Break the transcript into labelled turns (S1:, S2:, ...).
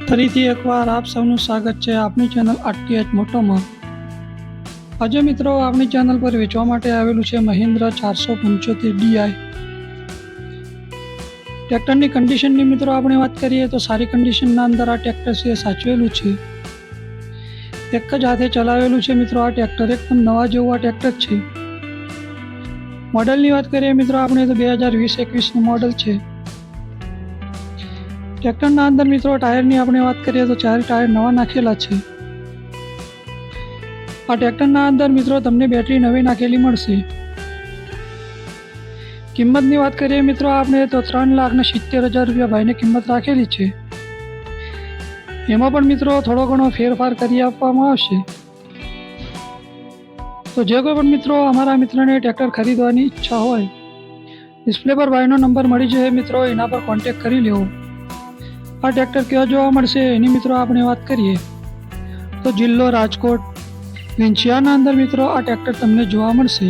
S1: ફરીથી એકવાર આપ સૌનું સ્વાગત છે આપની ચેનલ આરટીએચ મોટોમાં। આજે મિત્રો આપણી ચેનલ પર વેચવા માટે આવેલું છે મહિન્દ્રા 475 ડીઆઈ। ટ્રેક્ટરની કન્ડિશનની મિત્રો આપણે વાત કરીએ તો સારી કન્ડિશનના અંદર આ ટ્રેક્ટર છે સાચવેલું છે। એક જ હાથે ચલાવેલું છે મિત્રો આ ટ્રેક્ટર, એકદમ નવા જેવું આ ટ્રેક્ટર છે। મોડલની વાત કરીએ મિત્રો આપણે તો 2020-21નું મોડલ છે। ટ્રેક્ટરના અંદર મિત્રો ટાયરની આપણે વાત કરીએ તો 4 ટાયર નવા નાખેલા છે। આ ટ્રેક્ટરના અંદર મિત્રો તમને બેટરી નવી નાખેલી મળશે। કિંમતની વાત કરીએ મિત્રો આપણે તો 3,70,000 રૂપિયા ભાઈને કિંમત રાખેલી છે। એમાં પણ મિત્રો થોડો ઘણો ફેરફાર કરી આપવામાં આવશે। તો જે કોઈ પણ મિત્રો અમારા મિત્રને ટ્રેક્ટર ખરીદવાની ઈચ્છા હોય, ડિસ્પ્લે પર ભાઈનો નંબર મળી જાય મિત્રો, એના પર કોન્ટેક્ટ કરી લેવો। આ ટ્રેક્ટર ક્યાં જોવા મળશે એની મિત્રો આપણે વાત કરીએ તો જિલ્લો રાજકોટ, વિંછિયાના અંદર મિત્રો આ ટ્રેક્ટર તમને જોવા મળશે।